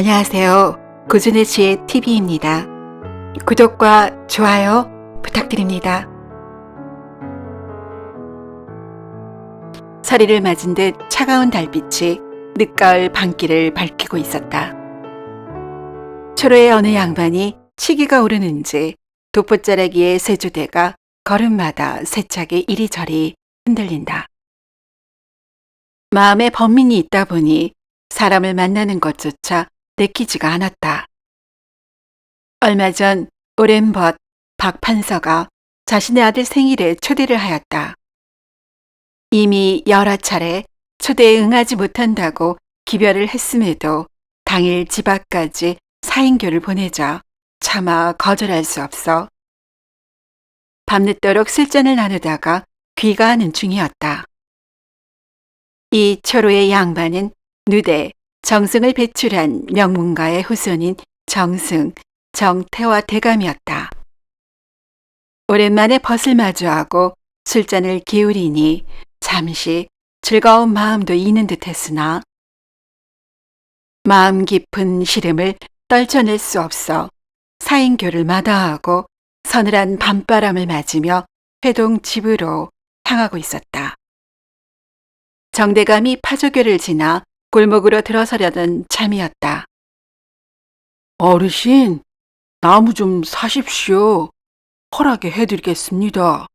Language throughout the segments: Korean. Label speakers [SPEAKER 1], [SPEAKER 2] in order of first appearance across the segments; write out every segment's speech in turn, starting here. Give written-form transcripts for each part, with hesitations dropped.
[SPEAKER 1] 안녕하세요. 고준혜 씨의 TV입니다. 구독과 좋아요 부탁드립니다. 서리를 맞은 듯 차가운 달빛이 늦가을 밤길을 밝히고 있었다. 초로의 어느 양반이 치기가 오르는지 돋보자라기의 세조대가 걸음마다 세차게 이리저리 흔들린다. 마음에 번민이 있다 보니 사람을 만나는 것조차 내키지가 않았다. 얼마 전 오랜 벗 박 판서가 자신의 아들 생일에 초대를 하였다. 이미 여러 차례 초대에 응하지 못한다고 기별을 했음에도 당일 집 앞까지 사인교를 보내자 차마 거절할 수 없어 밤늦도록 술잔을 나누다가 귀가하는 중이었다. 이 초로의 양반은 누대 정승을 배출한 명문가의 후손인 정승, 정태와 대감이었다. 오랜만에 벗을 마주하고 술잔을 기울이니 잠시 즐거운 마음도 이는 듯했으나 마음 깊은 시름을 떨쳐낼 수 없어 사인교를 마다하고 서늘한 밤바람을 맞으며 회동 집으로 향하고 있었다. 정대감이 파조교를 지나 골목으로 들어서려던 참이었다.
[SPEAKER 2] 어르신, 나무 좀 사십시오. 허락해 해드리겠습니다.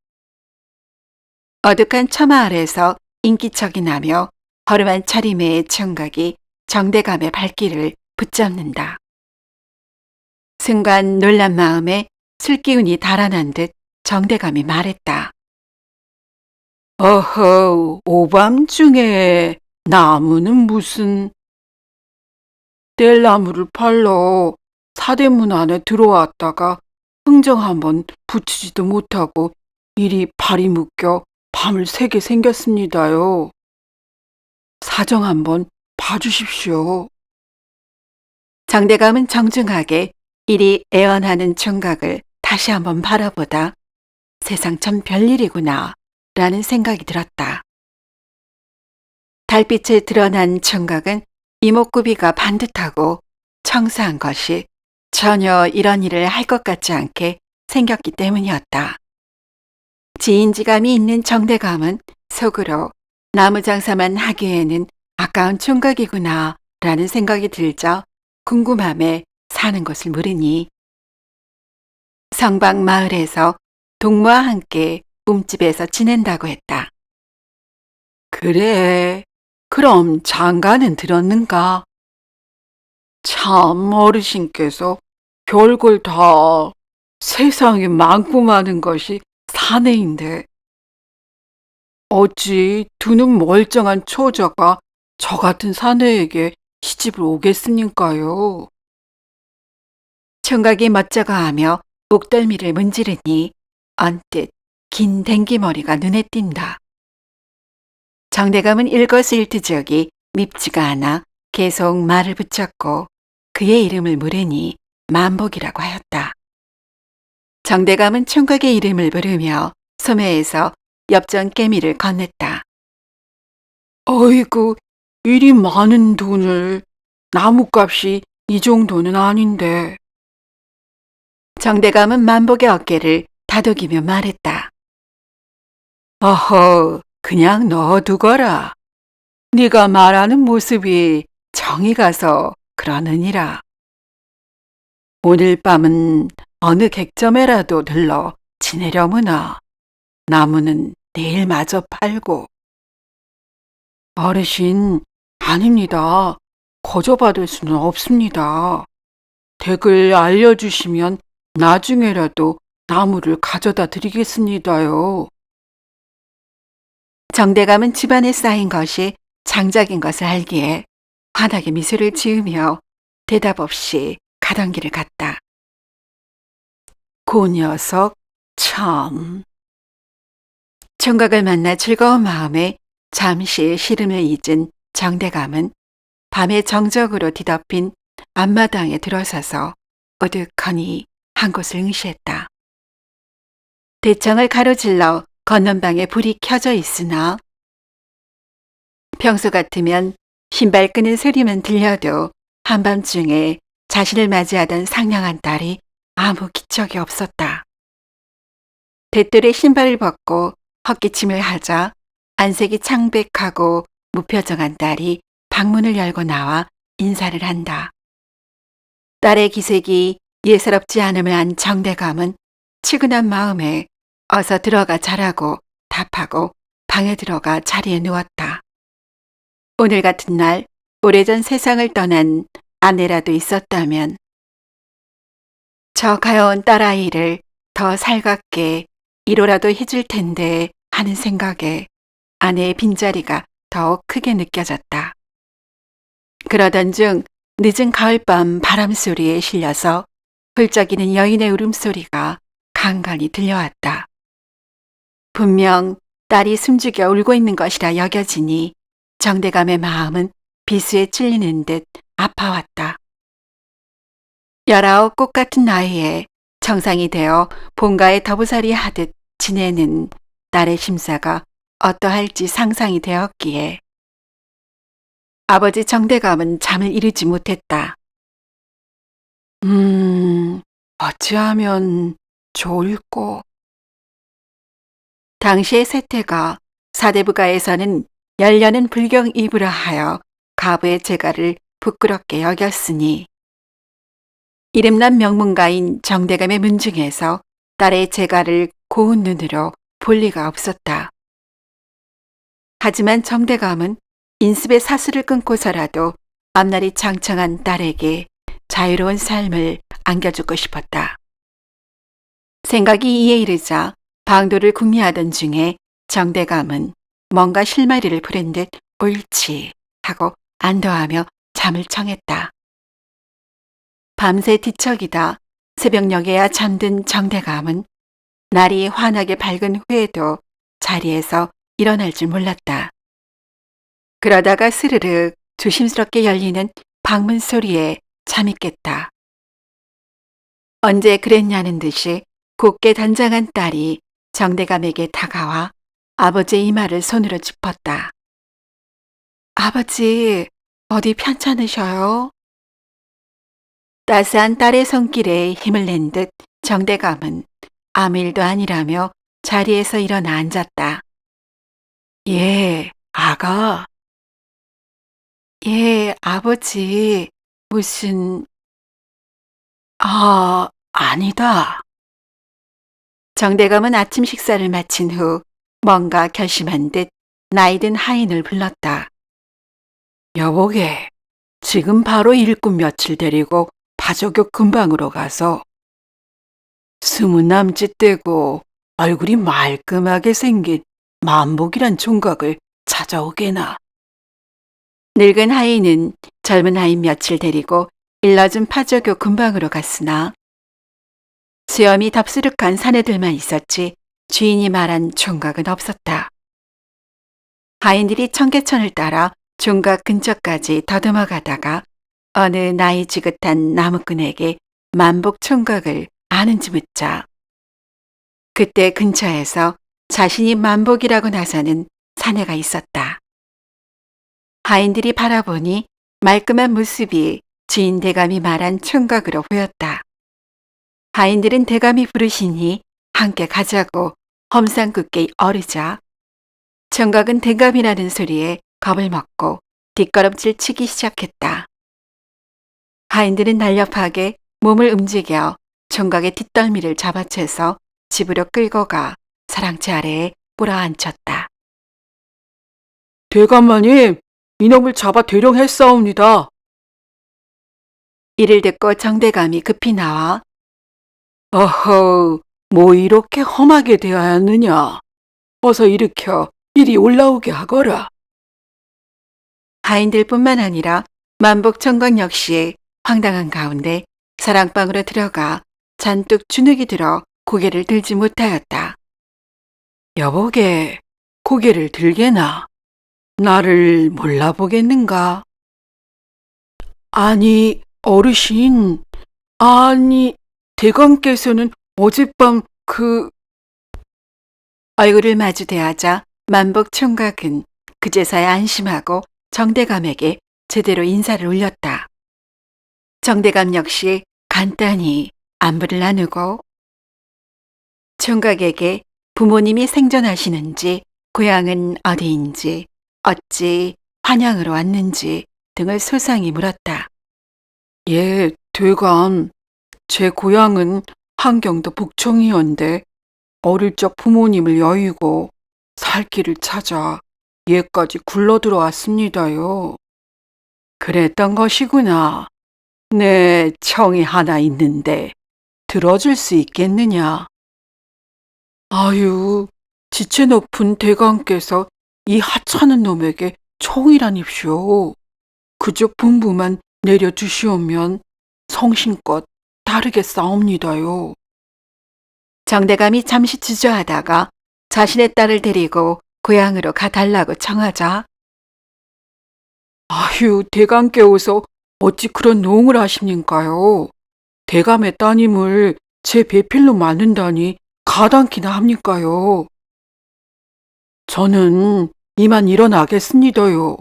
[SPEAKER 1] 어둑한 처마 아래서 인기척이 나며 허름한 차림의 청각이 정대감의 발길을 붙잡는다. 순간 놀란 마음에 술기운이 달아난 듯 정대감이 말했다.
[SPEAKER 2] 어허, 오밤중에 나무는 무슨... 뗄나무를 팔러 사대문 안에 들어왔다가 흥정 한번 붙이지도 못하고 이리 발이 묶여 밤을 새게 생겼습니다요. 사정 한번 봐주십시오.
[SPEAKER 1] 정대감은 정중하게 이리 애원하는 총각을 다시 한번 바라보다 세상 참 별일이구나 라는 생각이 들었다. 달빛에 드러난 총각은 이목구비가 반듯하고 청사한 것이 전혀 이런 일을 할 것 같지 않게 생겼기 때문이었다. 지인지감이 있는 정대감은 속으로 나무 장사만 하기에는 아까운 총각이구나 라는 생각이 들자 궁금함에 사는 것을 물으니 성박 마을에서 동무와 함께 움집에서 지낸다고 했다.
[SPEAKER 2] 그래, 그럼 장가는 들었는가? 참 어르신께서 별걸 다 세상에 많고 많은 것이 사내인데 어찌 두 눈 멀쩡한 처자가 저 같은 사내에게 시집을 오겠습니까요?
[SPEAKER 1] 총각이 멋쩍어하며 목덜미를 문지르니 언뜻 긴 댕기머리가 눈에 띈다. 정대감은 일거수일투족이 밉지가 않아 계속 말을 붙였고 그의 이름을 물으니 만복이라고 하였다. 정대감은 총각의 이름을 부르며 소매에서 엽전 깨미를 건넸다.
[SPEAKER 2] 어이구, 이리 많은 돈을, 나무값이 이 정도는 아닌데.
[SPEAKER 1] 정대감은 만복의 어깨를 다독이며 말했다.
[SPEAKER 2] 어허, 그냥 넣어두거라. 네가 말하는 모습이 정이 가서 그러느니라. 오늘 밤은 어느 객점에라도 들러 지내려무나 나무는 내일 마저 팔고. 어르신, 아닙니다. 거저받을 수는 없습니다. 댁을 알려주시면 나중에라도 나무를 가져다 드리겠습니다요.
[SPEAKER 1] 정대감은 집안에 쌓인 것이 장작인 것을 알기에 환하게 미소를 지으며 대답 없이 가던 길을 갔다.
[SPEAKER 2] 그 녀석 참.
[SPEAKER 1] 총각을 만나 즐거운 마음에 잠시 시름을 잊은 정대감은 밤에 정적으로 뒤덮인 앞마당에 들어서서 어둑하니 한 곳을 응시했다. 대청을 가로질러 건넌방에 불이 켜져 있으나 평소 같으면 신발 끄는 소리만 들려도 한밤중에 자신을 맞이하던 상냥한 딸이 아무 기척이 없었다. 대뜰에 신발을 벗고 헛기침을 하자 안색이 창백하고 무표정한 딸이 방문을 열고 나와 인사를 한다. 딸의 기색이 예사롭지 않음을 안 정대감은 치근한 마음에 어서 들어가 자라고 답하고 방에 들어가 자리에 누웠다. 오늘 같은 날 오래전 세상을 떠난 아내라도 있었다면 저 가여운 딸아이를 더 살갑게 위로라도 해줄 텐데 하는 생각에 아내의 빈자리가 더욱 크게 느껴졌다. 그러던 중 늦은 가을밤 바람소리에 실려서 훌쩍이는 여인의 울음소리가 간간히 들려왔다. 분명 딸이 숨죽여 울고 있는 것이라 여겨지니 정대감의 마음은 비수에 찔리는 듯 아파왔다. 19 꽃 같은 나이에 정상이 되어 본가에 더부살이 하듯 지내는 딸의 심사가 어떠할지 상상이 되었기에 아버지 정대감은 잠을 이루지 못했다.
[SPEAKER 2] 어찌하면 좋을꼬.
[SPEAKER 1] 당시의 세태가 사대부가에서는 열려는 불경 이부라 하여 가부의 재가를 부끄럽게 여겼으니 이름난 명문가인 정대감의 문중에서 딸의 재가를 고운 눈으로 볼 리가 없었다. 하지만 정대감은 인습의 사수를 끊고서라도 앞날이 창창한 딸에게 자유로운 삶을 안겨주고 싶었다. 생각이 이에 이르자 방도를 궁리하던 중에 정대감은 뭔가 실마리를 부른 듯 옳지 하고 안도하며 잠을 청했다. 밤새 뒤척이다 새벽녘에야 잠든 정대감은 날이 환하게 밝은 후에도 자리에서 일어날 줄 몰랐다. 그러다가 스르륵 조심스럽게 열리는 방문 소리에 잠이 깼다. 언제 그랬냐는 듯이 곱게 단장한 딸이 정대감에게 다가와 아버지의 이마를 손으로 짚었다. 아버지, 어디 편찮으셔요? 따스한 딸의 손길에 힘을 낸 듯 정대감은 아무 일도 아니라며 자리에서 일어나 앉았다.
[SPEAKER 2] 예, 아가.
[SPEAKER 1] 예, 아버지, 무슨...
[SPEAKER 2] 아니다.
[SPEAKER 1] 정대감은 아침 식사를 마친 후 뭔가 결심한 듯 나이든 하인을 불렀다.
[SPEAKER 2] 여보게, 지금 바로 일꾼 며칠 데리고 파저교 근방으로 가서 20남짓 되고 얼굴이 말끔하게 생긴 만복이란 총각을 찾아오게나.
[SPEAKER 1] 늙은 하인은 젊은 하인 며칠 데리고 일러준 파저교 근방으로 갔으나 수염이 덥수룩한 사내들만 있었지 주인이 말한 총각은 없었다. 하인들이 청계천을 따라 총각 근처까지 더듬어 가다가 어느 나이 지긋한 나무꾼에게 만복 총각을 아는지 묻자 그때 근처에서 자신이 만복이라고 나서는 사내가 있었다. 하인들이 바라보니 말끔한 모습이 주인 대감이 말한 총각으로 보였다. 하인들은 대감이 부르시니 함께 가자고 험상궂게 어르자 총각은 대감이라는 소리에 겁을 먹고 뒷걸음질 치기 시작했다. 하인들은 날렵하게 몸을 움직여 총각의 뒷덜미를 잡아채서 집으로 끌고 가 사랑채 아래에 뿌려앉혔다.
[SPEAKER 2] 대감마님, 이놈을 잡아 대령했사옵니다.
[SPEAKER 1] 이를 듣고 정대감이 급히 나와
[SPEAKER 2] 어허, 뭐 이렇게 험하게 되어야느냐. 어서 일으켜 이리 올라오게 하거라.
[SPEAKER 1] 하인들뿐만 아니라 만복 총각 역시 황당한 가운데 사랑방으로 들어가 잔뜩 주눅이 들어 고개를 들지 못하였다.
[SPEAKER 2] 여보게, 고개를 들게나. 나를 몰라보겠는가? 아니, 어르신. 아니, 대감께서는 어젯밤
[SPEAKER 1] 얼굴을 마주대하자 만복 총각은 그제서야 안심하고 정대감에게 제대로 인사를 올렸다. 정대감 역시 간단히 안부를 나누고 총각에게 부모님이 생존하시는지, 고향은 어디인지, 어찌 한양으로 왔는지 등을 소상히 물었다.
[SPEAKER 2] 예, 대감. 제 고향은 한경도 북청이었는데 어릴 적 부모님을 여의고 살 길을 찾아 예까지 굴러 들어왔습니다요. 그랬던 것이구나. 네, 청이 하나 있는데 들어줄 수 있겠느냐? 아유, 지체 높은 대감께서 이 하찮은 놈에게 총이라니쇼. 그저 분부만 내려주시오면 성심껏 따르겠사옵니다요.
[SPEAKER 1] 정대감이 잠시 주저하다가 자신의 딸을 데리고 고향으로 가달라고 청하자
[SPEAKER 2] 아휴, 대감께서 어찌 그런 농을 하십니까요? 대감의 따님을 제 배필로 만든다니 가당키나 합니까요? 저는 이만 일어나겠습니다요.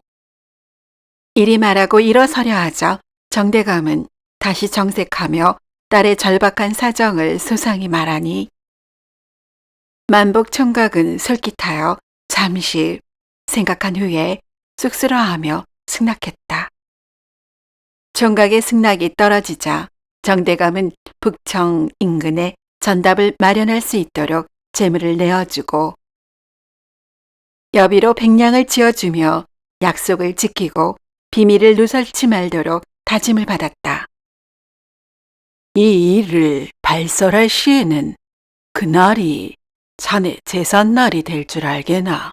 [SPEAKER 1] 이리 말하고 일어서려 하자 정대감은 다시 정색하며 딸의 절박한 사정을 소상히 말하니 만복 총각은 솔깃하여 잠시 생각한 후에 쑥스러워하며 승낙했다. 총각의 승낙이 떨어지자 정대감은 북청 인근에 전답을 마련할 수 있도록 재물을 내어주고 여비로 백냥을 지어주며 약속을 지키고 비밀을 누설치 말도록 다짐을 받았다.
[SPEAKER 2] 이 일을 발설할 시에는 그날이 자네 제삿날이 될 줄 알게나.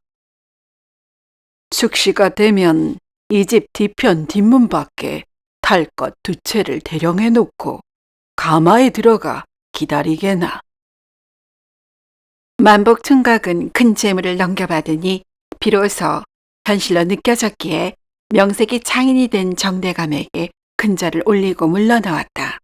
[SPEAKER 2] 축시가 되면 이 집 뒤편 뒷문 밖에 탈 것 두 채를 대령해 놓고 가마에 들어가 기다리게나.
[SPEAKER 1] 만복 총각은 큰 재물을 넘겨받으니 비로소 현실로 느껴졌기에 명색이 창인이 된 정대감에게 근절을 올리고 물러나왔다.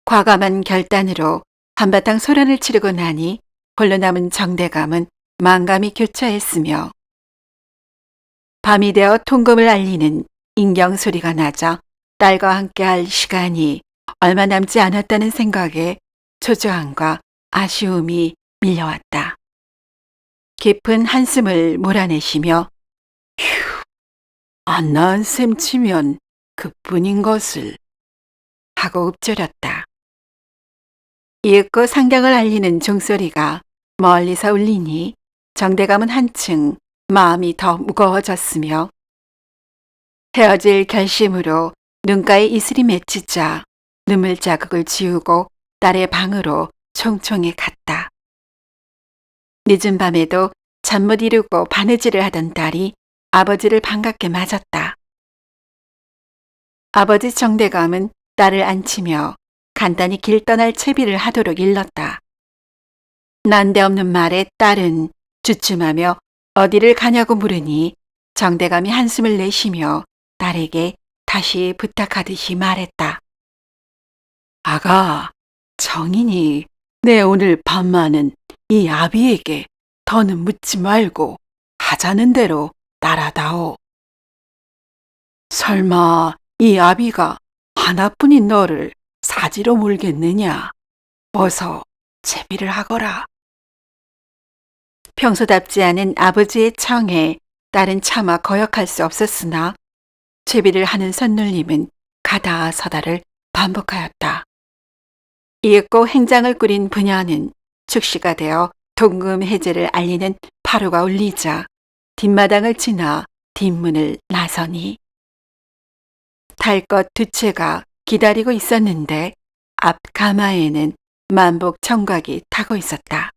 [SPEAKER 1] 과감한 결단으로 한바탕 소란을 치르고 나니 홀로 남은 정대감은 만감이 교차했으며 밤이 되어 통금을 알리는 인경 소리가 나자 딸과 함께할 시간이 얼마 남지 않았다는 생각에 초조함과 아쉬움이 밀려왔다. 깊은 한숨을 몰아내시며
[SPEAKER 2] 안 낳은 셈 치면 그뿐인 것을.
[SPEAKER 1] 하고 읊조렸다. 이윽고 상경을 알리는 종소리가 멀리서 울리니 정대감은 한층 마음이 더 무거워졌으며 헤어질 결심으로 눈가에 이슬이 맺히자 눈물 자국을 지우고 딸의 방으로 총총히 갔다. 늦은 밤에도 잠 못 이루고 바느질을 하던 딸이 아버지를 반갑게 맞았다. 아버지 정대감은 딸을 안치며 간단히 길 떠날 채비를 하도록 일렀다. 난데없는 말에 딸은 주춤하며 어디를 가냐고 물으니 정대감이 한숨을 내쉬며 딸에게 다시 부탁하듯이 말했다.
[SPEAKER 2] 아가, 정인이 내 오늘 밤만은 이 아비에게 더는 묻지 말고 하자는 대로 따라다오. 설마 이 아비가 하나뿐인 너를 사지로 몰겠느냐? 어서 채비를 하거라.
[SPEAKER 1] 평소답지 않은 아버지의 청에 딸은 차마 거역할 수 없었으나 채비를 하는 선눌림은 가다 서다를 반복하였다. 이윽고 행장을 꾸린 부녀는 축시가 되어 통금 해제를 알리는 파루가 울리자 뒷마당을 지나 뒷문을 나서니 탈 것 두 채가 기다리고 있었는데 앞 가마에는 만복 청각이 타고 있었다.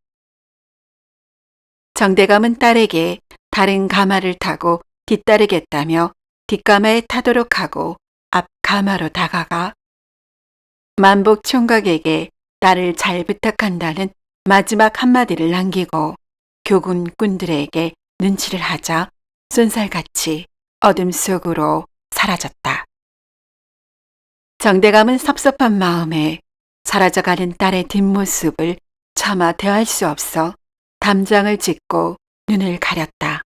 [SPEAKER 1] 정대감은 딸에게 다른 가마를 타고 뒤따르겠다며 뒷가마에 타도록 하고 앞 가마로 다가가 만복 총각에게 딸을 잘 부탁한다는 마지막 한마디를 남기고 교군꾼들에게 눈치를 하자 쏜살같이 어둠 속으로 사라졌다. 정대감은 섭섭한 마음에 사라져가는 딸의 뒷모습을 차마 대할 수 없어 담장을 짚고 눈을 가렸다.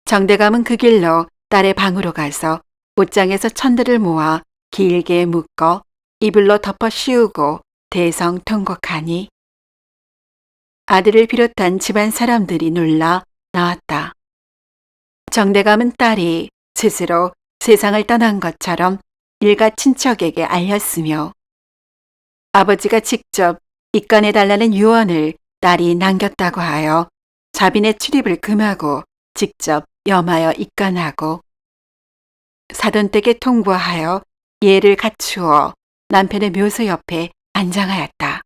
[SPEAKER 1] 정대감은 그 길로 딸의 방으로 가서 옷장에서 천들을 모아 길게 묶어 이불로 덮어 씌우고 대성통곡하니 아들을 비롯한 집안 사람들이 놀라 나왔다. 정대감은 딸이 스스로 세상을 떠난 것처럼 일가 친척에게 알렸으며 아버지가 직접 입간해달라는 유언을 딸이 남겼다고 하여 자빈의 출입을 금하고 직접 염하여 입간하고 사돈댁에 통보하여 예를 갖추어 남편의 묘소 옆에 안장하였다.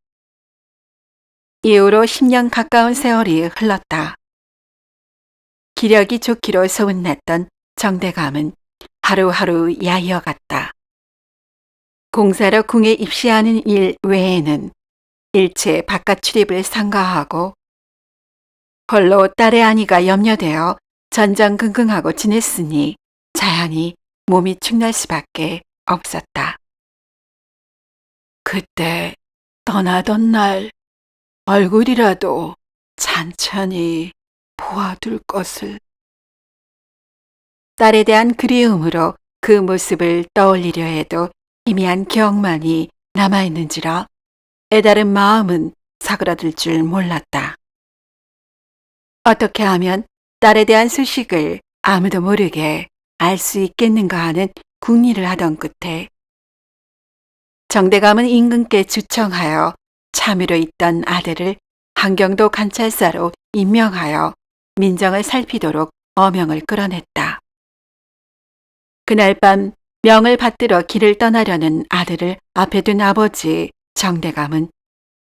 [SPEAKER 1] 이후로 10년 가까운 세월이 흘렀다. 기력이 좋기로 소문났던 정대감은 하루하루 야이어갔다. 공사로 궁에 입시하는 일 외에는 일체 바깥 출입을 삼가하고 홀로 딸의 안위가 염려되어 전전긍긍하고 지냈으니 자연히 몸이 축날 수밖에 없었다.
[SPEAKER 2] 그때 떠나던 날 얼굴이라도 찬찬히 보아둘 것을.
[SPEAKER 1] 딸에 대한 그리움으로 그 모습을 떠올리려 해도 희미한 기억만이 남아있는지라 애다른 마음은 사그라들 줄 몰랐다. 어떻게 하면 딸에 대한 소식을 아무도 모르게 알 수 있겠는가 하는 궁리를 하던 끝에 정대감은 임금께 주청하여 참으로 있던 아들을 한경도 관찰사로 임명하여 민정을 살피도록 어명을 끌어냈다. 그날 밤 명을 받들어 길을 떠나려는 아들을 앞에 둔 아버지 정대감은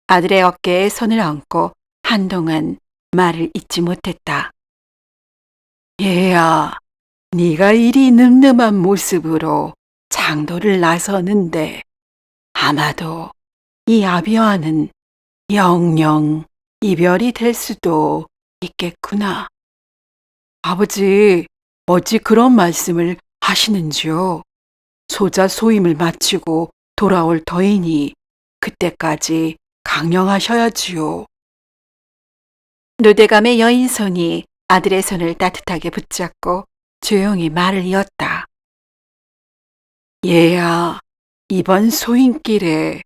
[SPEAKER 1] 아들의 어깨에 손을 얹고 한동안 말을 잇지 못했다.
[SPEAKER 2] 얘야, 네가 이리 늠름한 모습으로 장도를 나서는데 아마도 이 아비와는 영영 이별이 될 수도 있겠구나. 아버지, 어찌 그런 말씀을 하시는지요? 소자 소임을 마치고 돌아올 터이니 그때까지 강령하셔야지요.
[SPEAKER 1] 노대감의 여인 손이 아들의 손을 따뜻하게 붙잡고 조용히 말을 이었다.
[SPEAKER 2] 얘야, 이번 소인길에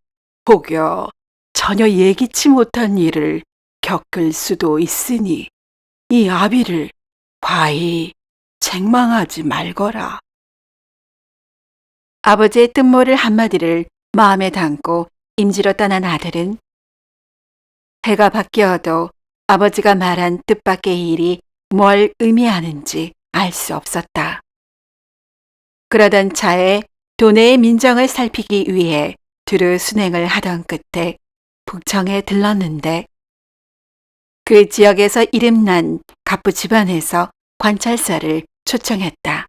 [SPEAKER 2] 혹여 전혀 예기치 못한 일을 겪을 수도 있으니 이 아비를 과히 책망하지 말거라.
[SPEAKER 1] 아버지의 뜻모를 한마디를 마음에 담고 임지로 떠난 아들은 해가 바뀌어도 아버지가 말한 뜻밖의 일이 뭘 의미하는지 알 수 없었다. 그러던 차에 도내의 민정을 살피기 위해 두루 순행을 하던 끝에 북청에 들렀는데 그 지역에서 이름난 갑부 집안에서 관찰사를 초청했다.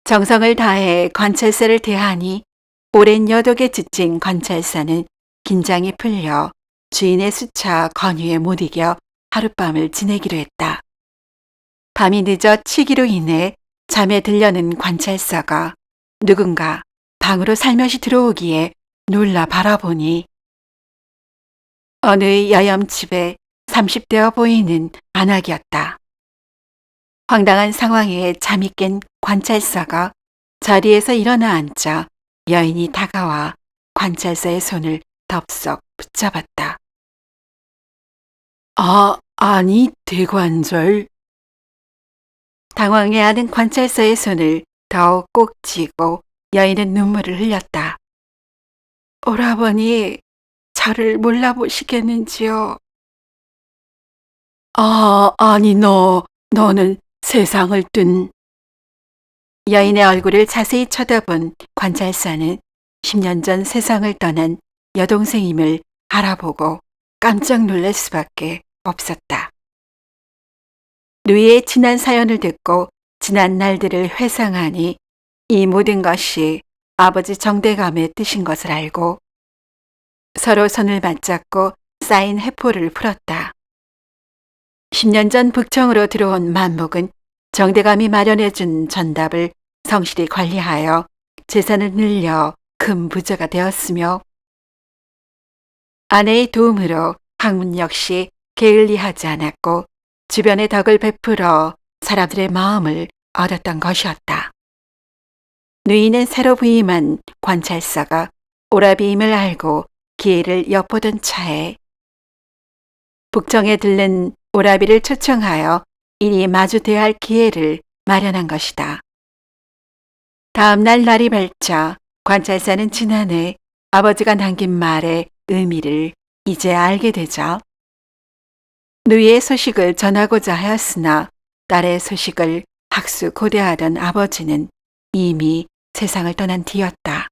[SPEAKER 1] 정성을 다해 관찰사를 대하니 오랜 여독에 지친 관찰사는 긴장이 풀려 주인의 수차 권유에 못 이겨 하룻밤을 지내기로 했다. 밤이 늦어 치기로 인해 잠에 들려는 관찰사가 누군가 방으로 살며시 들어오기에 놀라 바라보니 어느 여염집에 30대어 보이는 안악이었다. 황당한 상황에 잠이 깬 관찰사가 자리에서 일어나 앉자 여인이 다가와 관찰사의 손을 덥석 붙잡았다.
[SPEAKER 2] 아니 대관절.
[SPEAKER 1] 당황해하는 관찰사의 손을 더욱 꼭 쥐고 여인은 눈물을 흘렸다. 오라버니, 저를 몰라보시겠는지요?
[SPEAKER 2] 아니 너는 세상을 뜬.
[SPEAKER 1] 여인의 얼굴을 자세히 쳐다본 관찰사는 10년 전 세상을 떠난 여동생임을 알아보고 깜짝 놀랄 수밖에 없었다. 누이의 지난 사연을 듣고 지난 날들을 회상하니 이 모든 것이 아버지 정대감의 뜻인 것을 알고 서로 손을 맞잡고 쌓인 회포를 풀었다. 10년 전 북청으로 들어온 만목은 정대감이 마련해준 전답을 성실히 관리하여 재산을 늘려 큰 부자가 되었으며 아내의 도움으로 학문 역시 게을리하지 않았고 주변에 덕을 베풀어 사람들의 마음을 얻었던 것이었다. 누이는 새로 부임한 관찰사가 오라비임을 알고 기회를 엿보던 차에 북청에 들른 오라비를 초청하여 이리 마주 대할 기회를 마련한 것이다. 다음 날 날이 밝자 관찰사는 지난해 아버지가 남긴 말의 의미를 이제 알게 되자 누이의 소식을 전하고자 하였으나 딸의 소식을 학수고대하던 아버지는 이미 세상을 떠난 뒤였다.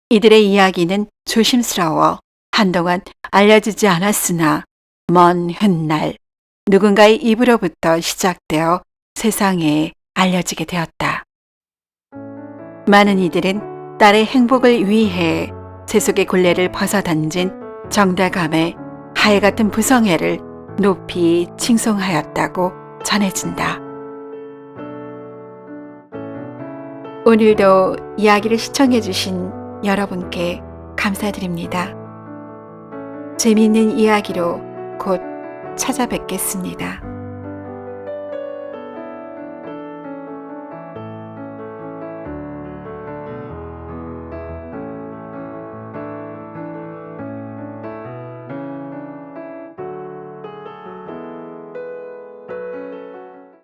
[SPEAKER 1] 이들의 이야기는 조심스러워 한동안 알려지지 않았으나 먼 훗날 누군가의 입으로부터 시작되어 세상에 알려지게 되었다. 많은 이들은 딸의 행복을 위해 세속의 굴레를 벗어던진 정다감의 하해 같은 부성애를 높이 칭송하였다고 전해진다. 오늘도 이야기를 시청해주신 여러분께 감사드립니다. 재미있는 이야기로 곧 찾아뵙겠습니다.